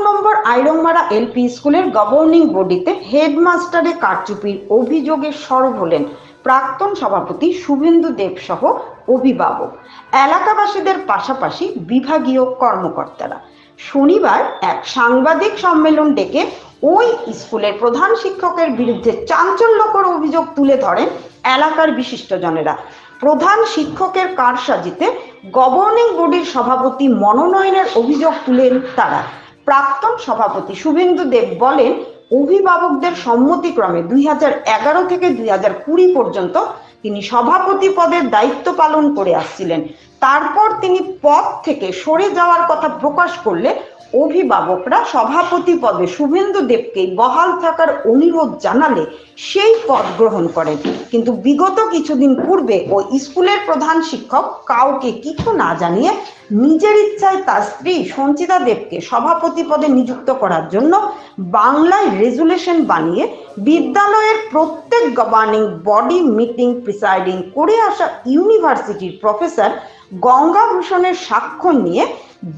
নম্বর আইরংমারা LP স্কুলের governing বডিতে হেডমাস্টারের কারচুপির অভিযোগে সরব হলেন প্রাক্তন সভাপতি শুভেন্দু দেব সহ অভিভাবক, এলাকাবাসীদের পাশাপাশি বিভাগীয় কর্মকর্তারা। শনিবার এক সাংবাদিক সম্মেলন ডেকে ওই স্কুলের প্রধান শিক্ষকের বিরুদ্ধে চাঞ্চল্যকর অভিযোগ তুলে ধরেন এলাকার বিশিষ্টজনেরা। প্রধান শিক্ষকের কারসাজিতে গভর্নিং বডির সভাপতি মনোনয়নের অভিযোগ তুলেন তারা। প্রাক্তন সভাপতি শুভেন্দু দেব বলেন, অভিভাবকদের সম্মতিক্রমে 2011 থেকে 2020 পর্যন্ত তিনি সভাপতি পদের দায়িত্ব পালন করে আসছিলেন। তারপর তিনি পদ থেকে সরে যাওয়ার কথা প্রকাশ করলে অভিভাবকরা সভাপতি পদে শুভেন্দু দেবকেই বহাল থাকার অনুরোধ জানালে সেই পদ গ্রহণ করেন। কিন্তু বিগত কিছুদিন পূর্বে ওই স্কুলের প্রধান শিক্ষক কাউকে কিছু না জানিয়ে নিজের ইচ্ছায় তার স্ত্রী সঞ্চিতা দেবকে সভাপতি পদে নিযুক্ত করার জন্য বাংলায় রেজুলেশন বানিয়ে বিদ্যালয়ের প্রত্যেক গভর্নিং বডি মিটিং প্রিসাইডিং করে আসা ইউনিভার্সিটির প্রফেসর গঙ্গাভূষণের স্বাক্ষর নিয়ে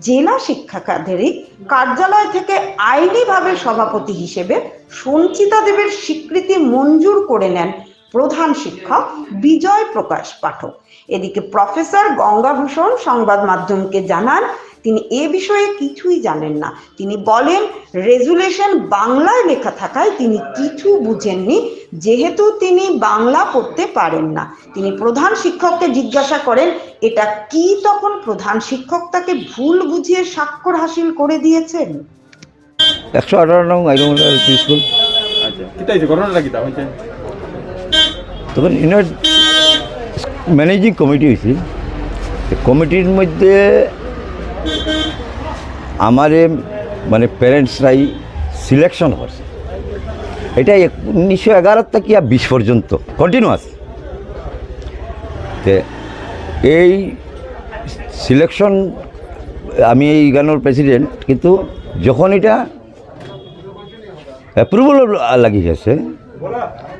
জেলা শিক্ষাধিকারিক কার্যালয় থেকে আইনিভাবে সভাপতি হিসেবে সঞ্চিতা দেবের স্বীকৃতি মঞ্জুর করে নেন প্রধান শিক্ষক বিজয় প্রকাশ পাঠক। এদিকে প্রফেসর গঙ্গাভূষণ সংবাদ মাধ্যমকে জানান, তিনি এ বিষয়ে কিছুই জানেন না। তিনি বলেন, রেজুলেশন বাংলায় লেখা থাকায় তিনি কিছু বুঝেননি, যেহেতু তিনি বাংলা পড়তে পারেন না। তিনি প্রধান শিক্ষককে জিজ্ঞাসা করেন এটা কি, তখন প্রধান শিক্ষক তাকে ভুল বুঝিয়ে স্বাক্ষর হাসিল করে দিয়েছেন। 118 নং আইরংমারা এলপি স্কুল। আচ্ছা, কিতাইছে ঘটনাটা কিতা হইছে? তখন ইনার ম্যানেজিং কমিটি হয়েছে, কমিটির মধ্যে আমারে মানে প্যারেন্টসরাই সিলেকশন করছে। এটা 1911 থেকে 20 পর্যন্ত কন্টিনিউয়াস। এই সিলেকশন আমি এই গানের প্রেসিডেন্ট, কিন্তু যখন এটা অ্যাপ্রুভাল লাগি গেছে,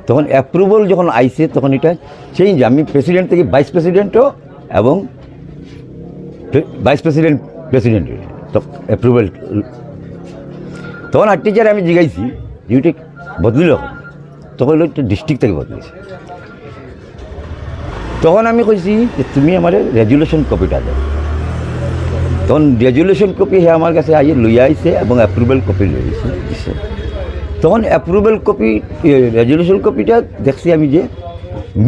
তখন অ্যাপ্রুভাল যখন আইছে তখন এটা চেঞ্জ, আমি প্রেসিডেন্ট থেকে ভাইস প্রেসিডেন্টও এবং ভাইস প্রেসিডেন্ট তো অ্যাপ্রুভাল। তখন আর টিচার আমি জিজ্ঞাসি ডিউটি বদলিল, তখন একটা ডিস্ট্রিক্ট থেকে বদলেছে। তখন আমি কইছি যে তুমি আমার রেজুলেশন কপিটা দাও। তখন রেজুলেশন কপি হে আমার কাছে আইয়ে লইয়া আইছে এবং অ্যাপ্রুভাল কপি লইছে দিছে। তখন অ্যাপ্রুভাল কপি রেজুলেশন কপিটা দেখছি আমি যে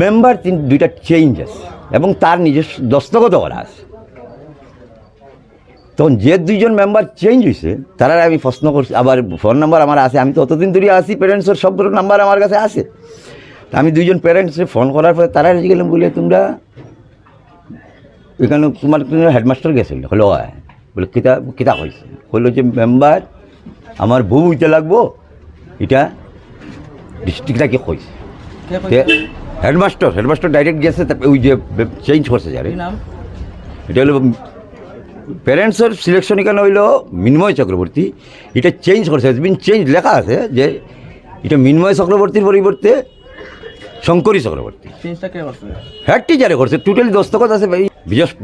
মেম্বার দুইটা চেঞ্জ আছে এবং তার নিজস্ব দস্তখত করা আছে। তখন যে দুইজন মেম্বার চেঞ্জ হয়েছে তারা আমি প্রশ্ন করছি, আবার ফোন নাম্বার আমার আছে, আমি তো অতদিন ধরে আসি, প্যারেন্টসের সব নাম্বার আমার কাছে আছে। আমি দুইজন প্যারেন্টসে ফোন করার পরে তারা গেলাম, বলে তোমরা এখানে তোমার হেডমাস্টার গেছিল, হলো বলে কিতা কইছে, হলো যে মেম্বার আমার বউ হইতে লাগবো, এটা ডিস্ট্রিক্টটাকে কইছে। হেডমাস্টার ডাইরেক্ট গেছে, ওই যে চেঞ্জ করছে যারে, এটা হলো প্যারেন্টসের সিলেকশন এখানে হইল মিন্ময় চক্রবর্তী, এটা চেঞ্জ করছে, চেঞ্জ লেখা আছে যে এটা মিন্ময় চক্রবর্তীর পরিবর্তে শঙ্করী চক্রবর্তী। হেড টিচারে করছে, টোটালি দস্তখত আছে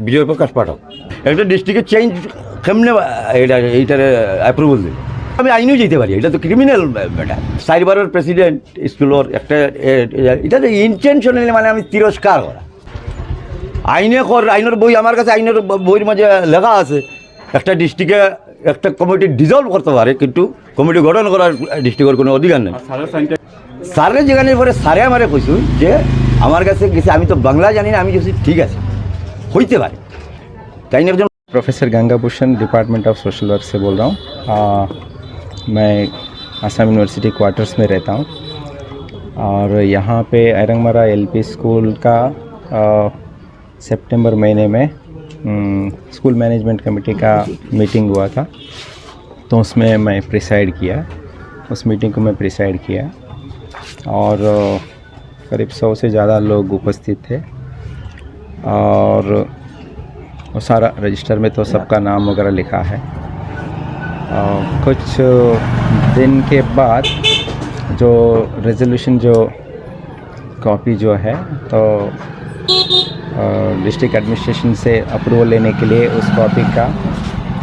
বিজয় প্রকাশ পাঠক। একটা ডিস্ট্রিক্টের চেঞ্জ কেমনে এইটার অ্যাপ্রুভাল দেবে? আমি আইনেও যেতে পারি, এটা তো ক্রিমিনাল ম্যাটার। সাইবারের প্রেসিডেন্ট স্কুলের একটা, এটা তো ইন্টেনশনালি মানে আমি তিরস্কার করা। আইনের বই আমার কাছে, আইনের বইয়ের মাঝে লেখা আছে একটা ডিস্ট্রিক্টে একটা কমিটি ডিজলভ করতে পারে, কিন্তু কমিটি গঠন করার ডিস্ট্রিক্টের কোনো অধিকার নেই। স্যারের যেখানে পরে স্যারে আমারে কইসু যে আমার কাছে গেছে, আমি তো বাংলা জানি না, আমি বলছি ঠিক আছে হইতে পারে। তাই না? একজন professor Gangabhushan department of social work से बोल रहा हूँ। मैं असम यूनिवर्सिटी क्वार्टर्स में रहता हूँ और यहाँ पे आयरंगमारा एलपी स्कूल का सितंबर महीने में स्कूल मैनेजमेंट कमेटी का मीटिंग हुआ था, तो उसमें मैं प्रिसाइड किया। उस मीटिंग को मैं प्रिसाइड किया और करीब 100 से ज़्यादा लोग उपस्थित थे और सारा रजिस्टर में तो सबका नाम वगैरह लिखा है। कुछ दिन के बाद जो रेजोल्यूशन जो कॉपी जो है तो डिस्ट्रिक्ट एडमिनिस्ट्रेशन से अप्रूवल लेने के लिए उस कॉपी का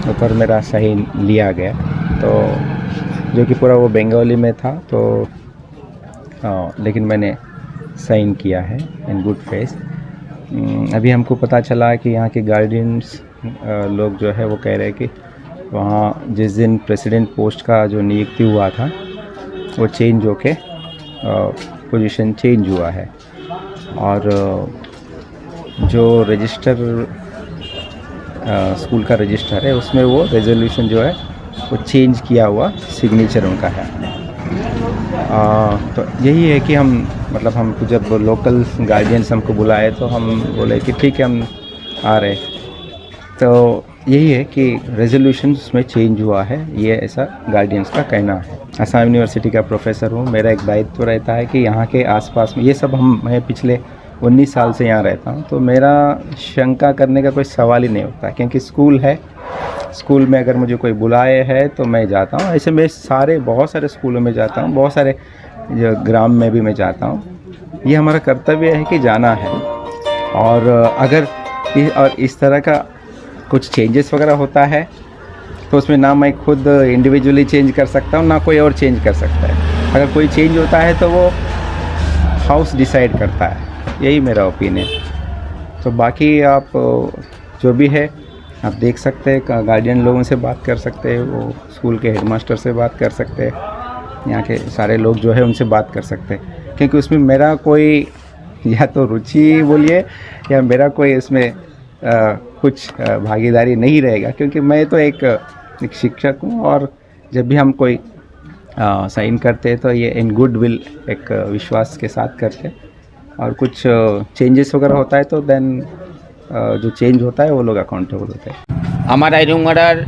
ऊपर मेरा सही लिया गया, तो जो कि पूरा वो बंगाली में था, तो लेकिन मैंने साइन किया है इन गुड फेस। अभी हमको पता चला कि यहाँ के गार्डियंस लोग जो है वो कह रहे हैं कि वहाँ जिस दिन प्रेसिडेंट पोस्ट का जो नियुक्ति हुआ था वो चेंज होके पोजीशन चेंज हुआ है, और जो रजिस्टर स्कूल का रजिस्टर है उसमें वो रेजोल्यूशन जो है वो चेंज किया हुआ सिग्नेचर उनका है। तो यही है कि हम मतलब हमको जब लोकल गार्जियंस हमको बुलाए तो हम बोले कि ठीक है हम आ रहे, तो यही है कि रेजोल्यूशन उसमें चेंज हुआ है, ये ऐसा गार्डियंस का कहना है। असम यूनिवर्सिटी का प्रोफेसर हूँ, मेरा एक दायित्व रहता है कि यहाँ के आसपास में ये सब मैं पिछले 19 साल से यहाँ रहता हूँ, तो मेरा शंका करने का कोई सवाल ही नहीं होता, क्योंकि स्कूल है, स्कूल में अगर मुझे कोई बुलाए है तो मैं जाता हूँ। ऐसे मैं बहुत सारे स्कूलों में जाता हूँ, बहुत सारे जो ग्राम में भी मैं जाता हूँ। ये हमारा कर्तव्य है कि जाना है, और अगर इस तरह का कुछ चेंजेस वगैरह होता है तो उसमें ना मैं खुद इंडिविजुअली चेंज कर सकता हूँ, ना कोई और चेंज कर सकता है। अगर कोई चेंज होता है तो वो हाउस डिसाइड करता है, यही मेरा ओपिनियन। तो बाकी आप जो भी है आप देख सकते हैं, गार्डियन लोगों से बात कर सकते हैं, वो स्कूल के हेडमास्टर से बात कर सकते हैं, यहाँ के सारे लोग जो है उनसे बात कर सकते हैं, क्योंकि उसमें मेरा कोई या तो रुचि बोलिए या मेरा कोई इसमें कुछ भागीदारी नहीं रहेगा, क्योंकि मैं तो एक शिक्षक हूँ, और जब भी हम कोई साइन करते हैं तो ये इन गुड विल एक विश्वास के साथ करते हैं, और कुछ चेंजेस वगैरह होता है तो देन जो चेंज होता है वो लोग अकाउंटेबल होते हैं। आमार आइरंगाड़ार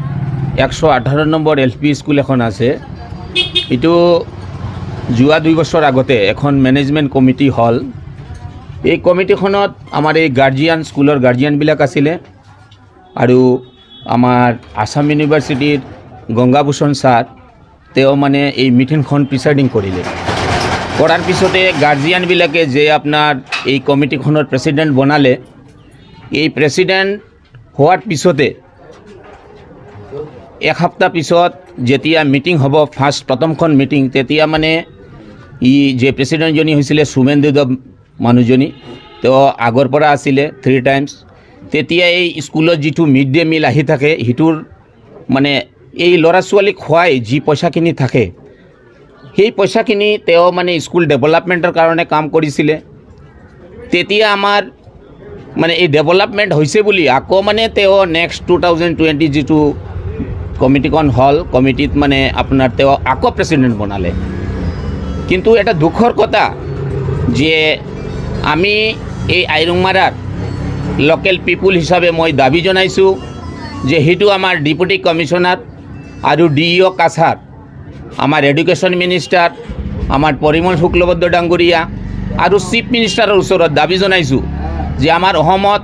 118 নম্বৰ LP स्कूल एखन आछे, एटु जुआ 2 बছৰ আগতে এখন মেনেজমেণ্ট কমিটি হল। এই কমিটিখনত আমাৰ এই গাৰ্জিয়ান স্কুলৰ গাৰ্জিয়ানবিলাক আছিলে, আৰু আমাৰ আসাম ইউনিভাৰ্চিটিৰ গংগাভূষণ ছাৰ তেওঁ মানে এই মিটিংখন প্ৰিচাইডিং কৰিলে। কৰাৰ পিছতে গাৰ্জিয়ানবিলাকে যে আপোনাৰ এই কমিটিখনৰ প্ৰেচিডেণ্ট বনালে, এই প্ৰেচিডেণ্ট হোৱাৰ পিছতে এক সপ্তাহ পিছত যেতিয়া মিটিং হ'ব প্ৰথমখন মিটিং, তেতিয়া মানে যে প্ৰেচিডেণ্টজনী হৈছিলে সুমেন্দু দেৱ মানুহজনী, তেওঁ আগৰ পৰা আছিলে 3 টাইমছ। তেতিয়া এই স্কুলত যিটো মিড ডে মিল আহি থাকে সিটোৰ মানে এই ল'ৰা ছোৱালীক খুৱাই যি পইচাখিনি থাকে সেই পইচাখিনি তেওঁ মানে স্কুল ডেভেলপমেণ্টৰ কাৰণে কাম কৰিছিলে। তেতিয়া আমাৰ মানে এই ডেভেলপমেণ্ট হৈছে বুলি আকৌ মানে তেওঁ নেক্সট 2020 যিটো কমিটিখন হল, কমিটিত মানে আপোনাৰ তেওঁ আকৌ প্ৰেচিডেণ্ট বনালে। কিন্তু এটা দুখৰ কথা যে আমি এই আইৰংমাৰাৰ লোকেল পিপুল হিচাপে মই দাবী জনাইছোঁ যে সেইটো আমাৰ ডেপুটি কমিশ্যনাৰ আৰু DEO কাছাৰ, আমাৰ এডুকেশ্যন মিনিষ্টাৰ আমাৰ পৰিমল শুক্লবৈদ্য ডাঙৰীয়া আৰু চিফ মিনিষ্টাৰৰ ওচৰত দাবী জনাইছোঁ যে আমাৰ অসমত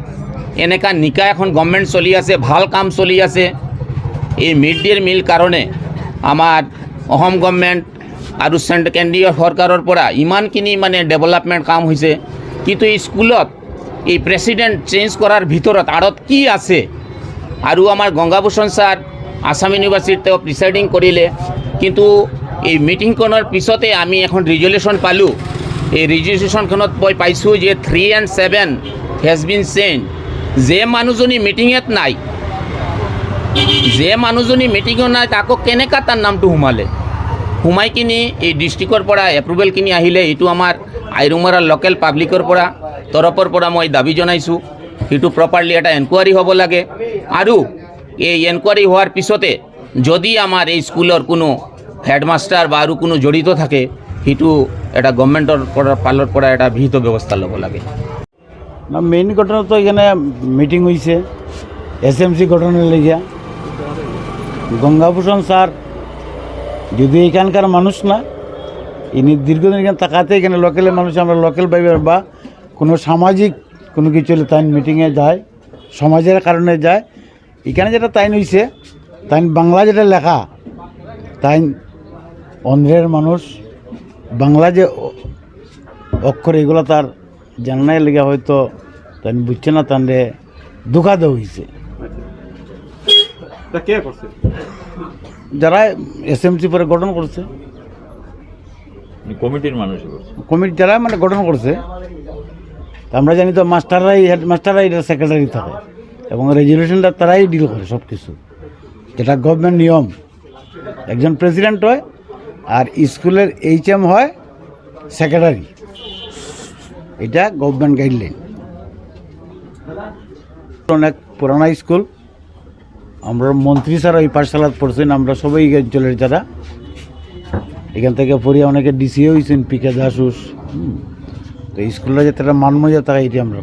এনেকা নিকা এখন গভৰ্ণমেণ্ট চলি আছে, ভাল কাম চলি আছে। এই মিড ডে মিল কাৰণে আমাৰ অসম গভৰ্ণমেণ্ট আৰু কেন্দ্ৰীয় চৰকাৰৰ পৰা ইমানখিনি মানে ডেভেলপমেণ্ট কাম হৈছে, কিন্তু এই স্কুলত এই প্ৰেচিডেণ্ট চেঞ্জ কৰাৰ ভিতৰত আঁৰত কি আছে। আৰু আমাৰ গংগাভূষণ ছাৰ আসাম ইউনিভাৰ্চিটিত তেওঁ প্ৰিচাইডিং কৰিলে, কিন্তু এই মিটিংখনৰ পিছতে আমি এখন ৰিজলিউশ্যন পালোঁ। এই ৰিজলিউশ্যনখনত মই পাইছোঁ যে 3 and 7 হেজ বিন চেঞ্জ। যে মানুহজনী মিটিঙত নাই, যে মানুহজনী মিটিঙত নাই তাকো কেনেকা তাৰ নামটো সোমাই কিনি এই ডিষ্ট্ৰিক্টৰ পৰা এপ্ৰুভেলখিনি আহিলে, এইটো আমাৰ আইৰংমাৰাৰ লোকেল পাব্লিকৰ পৰা তৰফৰ পৰা মই দাবী জনাইছোঁ সেইটো প্ৰপাৰলি এটা এনকুৱাৰী হ'ব লাগে। আৰু এই এনকুৱাৰী হোৱাৰ পিছতে যদি আমাৰ এই স্কুলৰ কোনো হেডমাষ্টাৰ বা আৰু কোনো জড়িত থাকে সেইটো এটা গভৰ্ণমেণ্টৰ ফালৰ পৰা এটা বিহিত ব্যৱস্থা ল'ব লাগে। না মেইন ঘটনা তো এখানে মিটিং হয়েছে SMC গঠনের লেগিয়া। গঙ্গাভূষণ স্যার যদি এখানকার মানুষ না, ইনি দীর্ঘদিন এখানে থাকাতে এখানে লোকালের মানুষ, আমরা লোকাল ভাইবে বা কোনো সামাজিক কোনো কিছু হলে তাই মিটিংয়ে যায়, সমাজের কারণে যায়। এখানে যেটা তাইন হয়েছে, তাই বাংলা যেটা লেখা তাই অন্ধ্রের মানুষ বাংলা যে অক্ষর এগুলো তার জানাই লেগে হয়তো তাই বুঝছে না, তাহলে ধোকা দেওয়া হয়েছে। তা কে করছে? যারা এসএমসি পরে গঠন করছে, কমিটির মানুষ করছে। কমিটি যারা মানে গঠন করছে, তা আমরা জানি তো মাস্টাররাই হেডমাস্টাররাই এটা সেক্রেটারি থাকে এবং রেজুলেশনটা তারাই ডিল করে সব কিছু, যেটা গভর্নমেন্ট নিয়ম। একজন প্রেসিডেন্ট হয় আর স্কুলের HM হয় সেক্রেটারি, এটা গভর্নমেন্ট গাইডলাইন। অনেক পুরানা স্কুল, আমরা মন্ত্রী স্যার ওই পাঠশালাত পড়ছেন, আমরা সবাই এই অঞ্চলের যারা এখান থেকে পড়িয়া অনেকে ডিসি হয়েছেন, PK দাসুস। তো স্কুলটা যাতে একটা মানমর্যাদা থাকে এটি আমরা